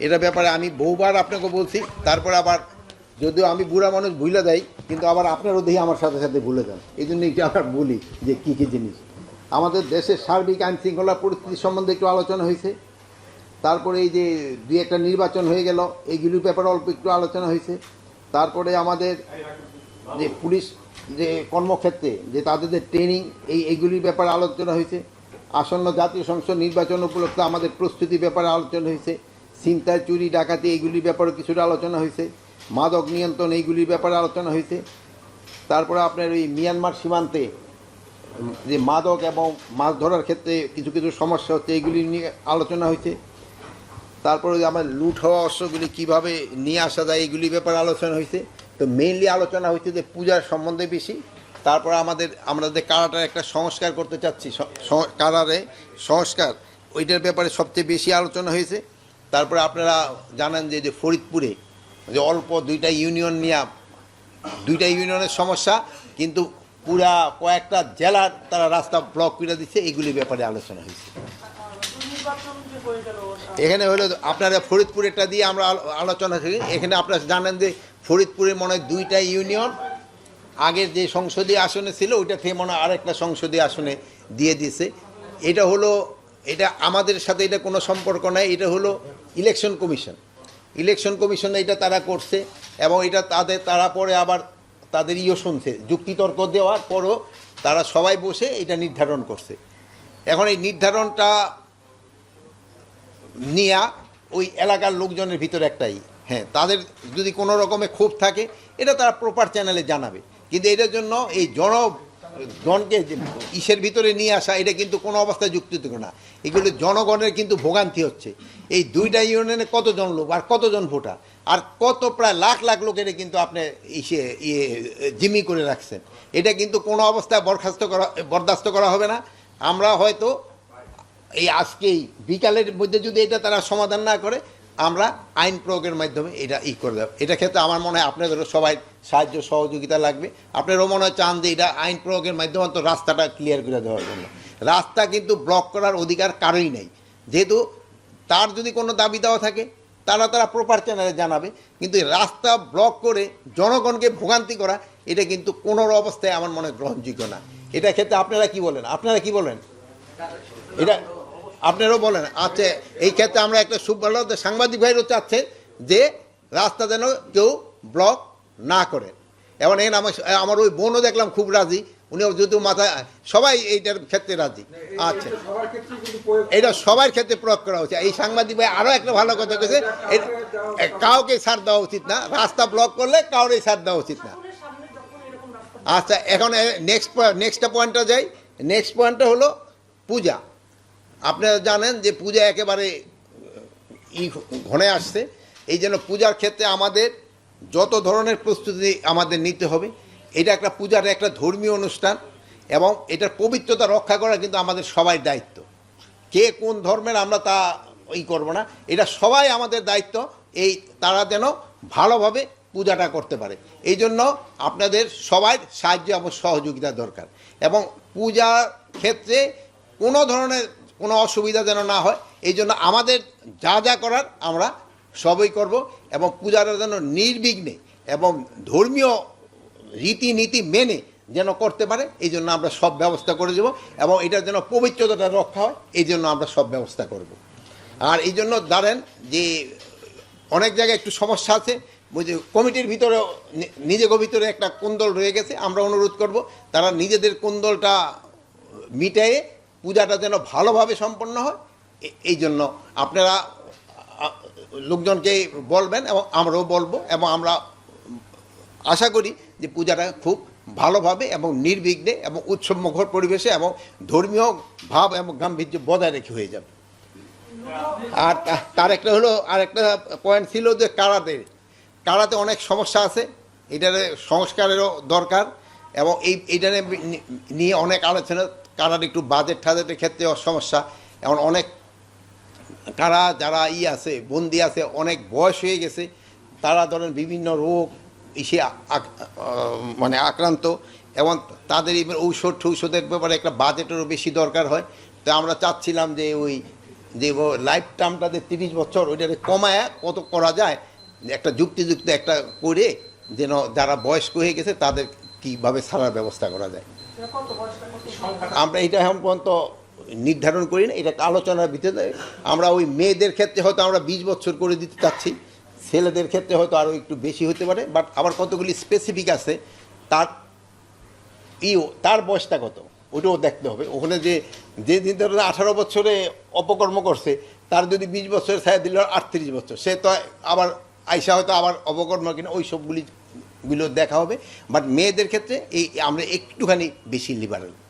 এটা ব্যাপারে আমি বহুবার আপনাকে বলছি, তারপর আবার যদিও আমি বুড়া মানুষ ভুলে যাই, কিন্তু আবার আপনারও দেখি আমার সাথে সাথে ভুলে যান। এই জন্য একটু আবার বলি যে কী কী জিনিস আমাদের দেশের সার্বিক আইন শৃঙ্খলা পরিস্থিতি সম্বন্ধে একটু আলোচনা হয়েছে। তারপরে এই যে দুই একটা নির্বাচন হয়ে গেল, এইগুলির ব্যাপারে অল্প একটু আলোচনা হয়েছে। তারপরে আমাদের যে পুলিশ যে কর্মক্ষেত্রে যে তাদের যে ট্রেনিং, এইগুলির ব্যাপারে আলোচনা হয়েছে। আসন্ন জাতীয় সংসদ নির্বাচন উপলক্ষে আমাদের প্রস্তুতির ব্যাপারে আলোচনা হয়েছে। ছিনতাই, চুরি, ডাকাতি এইগুলির ব্যাপারে কিছুটা আলোচনা হয়েছে। মাদক নিয়ন্ত্রণ এইগুলির ব্যাপারে আলোচনা হয়েছে। তারপরে আপনার ওই মিয়ানমার সীমান্তে যে মাদক এবং মাছ ধরার ক্ষেত্রে কিছু কিছু সমস্যা হচ্ছে, এইগুলি নিয়ে আলোচনা হয়েছে। তারপরে আমার লুট হওয়া অস্ত্রগুলি কীভাবে নিয়ে আসা যায় এইগুলির ব্যাপারে আলোচনা হয়েছে। তো মেইনলি আলোচনা হয়েছে যে পূজার সম্বন্ধে বেশি। তারপরে আমরা যে কারাটার একটা সংস্কার করতে চাচ্ছি, কারারে সংস্কার, ওইটার ব্যাপারে সবচেয়ে বেশি আলোচনা হয়েছে। তারপরে আপনারা জানেন যে ফরিদপুরে যে অল্প দুইটা ইউনিয়নের সমস্যা, কিন্তু পুরা কয়েকটা জেলার তারা রাস্তা ব্লক করে দিচ্ছে, এইগুলির ব্যাপারে আলোচনা হয়েছে। এখানে হলো আপনারা ফরিদপুরেরটা দিয়ে আমরা আলোচনা করি। এখানে আপনারা জানেন যে ফরিদপুরে মনে হয় দুইটা ইউনিয়ন আগের যে সংসদীয় আসনে ছিল ওইটা থেকে মনে হয় আরেকটা সংসদীয় আসনে দিয়ে দিছে। এটা আমাদের সাথে এটা কোনো সম্পর্ক নাই। এটা হলো ইলেকশন কমিশন এটা তারা করছে, এবং এটা তারা পরে আবার তাদের শুনছে, যুক্তিতর্ক দেওয়ার পরও তারা সবাই বসে এটা নির্ধারণ করছে। এখন এই নির্ধারণটা নিয়ে ওই এলাকার লোকজনের ভিতরে একটাই, তাদের যদি কোনো রকমের ক্ষোভ থাকে এটা তারা প্রপার চ্যানেলে জানাবে, কিন্তু এটার জন্য এই জনকে ইসের ভিতরে নিয়ে আসা এটা কিন্তু কোনো অবস্থায় যুক্তিযুক্ত না। এগুলো জনগণের কিন্তু ভোগান্তি হচ্ছে। এই দুইটা ইউনিয়নে কতজন লোক আর কতজন ভোটার আর প্রায় লাখ লাখ লোকের কিন্তু আপনি জিম্মি করে রাখছেন। এটা কিন্তু কোনো অবস্থায় বরদাস্ত করা হবে না। আমরা হয়তো এই আজকেই বিকালের মধ্যে যদি এটা তারা সমাধান না করে, আমরা আইন প্রয়োগের মাধ্যমে এটা করে দেব। এটা ক্ষেত্রে আমার মনে হয় আপনাদেরও সবাই সাহায্য সহযোগিতা লাগবে। আপনারাও মনে হয় চান যে এটা আইন প্রয়োগের মাধ্যমে তো রাস্তাটা ক্লিয়ার করে দেওয়ার জন্য। রাস্তা কিন্তু ব্লক করার অধিকার কারোই নেই, যেহেতু তার যদি কোনো দাবি দেওয়া থাকে তারা প্রপার চ্যানেলে জানাবে, কিন্তু রাস্তা ব্লক করে জনগণকে ভোগান্তি করা এটা কিন্তু কোনো অবস্থায় আমার মনে গ্রহণযোগ্য না। এটা ক্ষেত্রে আপনারা কি বলেন? এটা আপনারাও বলেন। আচ্ছা, এই ক্ষেত্রে আমরা একটা ভালো সাংবাদিক ভাইরও চাচ্ছে যে রাস্তা যেন কেউ ব্লক না করে। এবং এখানে আমার ওই বোনও দেখলাম খুব রাজি, উনিও যেহেতু মাথায় সবাই এইটার ক্ষেত্রে রাজি। আচ্ছা, এটা সবার ক্ষেত্রে প্রয়োগ করা উচিত। এই সাংবাদিক ভাই আরও একটা ভালো কথা বলেছে, কাউকে ছাড় দেওয়া উচিত না, রাস্তা ব্লক করলে কাউকে ছাড় দেওয়া উচিত না। আচ্ছা, এখন নেক্সট পয়েন্টটা যাই। নেক্সট পয়েন্টটা হলো পূজা। আপনারা জানেন যে পূজা একেবারে ঘনে আসছে। এই জন্য পূজার ক্ষেত্রে আমাদের যত ধরনের প্রস্তুতি আমাদের নিতে হবে। এটা একটা পূজার একটা ধর্মীয় অনুষ্ঠান, এবং এটার পবিত্রতা রক্ষা করা কিন্তু আমাদের সবাই দায়িত্ব। কে কোন ধর্মের আমরা তা করব না, এটা সবাই আমাদের দায়িত্ব। তারা যেন ভালোভাবে পূজাটা করতে পারে, এই জন্য আপনাদের সবাই সাহায্য এবং সহযোগিতা দরকার। এবং পূজার ক্ষেত্রে কোনো ধরনের কোনো অসুবিধা যেন না হয়, এই জন্য আমাদের যা করার আমরা সবই করব, এবং পূজাটা যেন নির্বিঘ্নে এবং ধর্মীয় রীতিনীতি মেনে যেন করতে পারে, এই জন্য আমরা সব ব্যবস্থা করে দেব। এবং এটার যেন পবিত্রতাটা রক্ষা হয়, এই জন্য আমরা সব ব্যবস্থা করব। আর এই জন্য ধরেন যে অনেক জায়গায় একটু সমস্যা আছে, কমিটির ভিতরে নিজেদের ভিতরে একটা কোন্দল রয়ে গেছে। আমরা অনুরোধ করব তারা নিজেদের কোন্দলটা মিটায়ে পূজাটা যেন ভালোভাবে সম্পন্ন হয়, এই জন্য আপনারা লোকজনকে বলবেন এবং আমরাও বলবো, এবং আমরা আশা করি যে পূজাটা খুব ভালোভাবে এবং নির্বিঘ্নে এবং উৎসবমুখর পরিবেশে এবং ধর্মীয় ভাব এবং গাম্ভীর্য বজায় রেখে হয়ে যাবে। আর তার একটা হলো আর একটা পয়েন্ট ছিল যে কারাতে অনেক সমস্যা আছে, এটার সংস্কারেরও দরকার, এবং এইটা নিয়ে অনেক আলোচনা। কারার একটু বাজেটের ক্ষেত্রে সমস্যা, এমন অনেক কারা যারা আছে বন্দি আছে, অনেক বয়স হয়ে গেছে, তারা ধরেন বিভিন্ন রোগ আক্রান্ত, এবং তাদের ঔষধের ব্যাপারে একটা বাজেটেরও বেশি দরকার হয়। তো আমরা চাচ্ছিলাম যে ওই যে লাইফ টার্মটা যে 30 বছর ওইটাকে কমায় কত করা যায়, একটা যুক্তিযুক্ত একটা করে যেন যারা বয়স্ক হয়ে গেছে তাদের কীভাবে ছাড়ার ব্যবস্থা করা যায়। আমরা এটা এখন পর্যন্ত নির্ধারণ করি না, এটা আলোচনার ভিতরে। আমরা ওই মেয়েদের ক্ষেত্রে হয়তো আমরা 20 বছর করে দিতে চাচ্ছি, ছেলেদের ক্ষেত্রে হয়তো আরও একটু বেশি হতে পারে, বাট আবার কতগুলি স্পেসিফিক আছে তার বয়সটা কত ওটাও দেখতে হবে। ওখানে যে দিন ধরে 18 বছরে অপকর্ম করছে তার যদি 20 বছরের ছায়া দিল 38 বছর, সে তো আবার আইসা হয়তো আবার অপকর্ম কিনা ওই সবগুলো দেখা হবে। বাট মেয়েদের ক্ষেত্রে আমরা একটুখানি বেশি লিবারেল।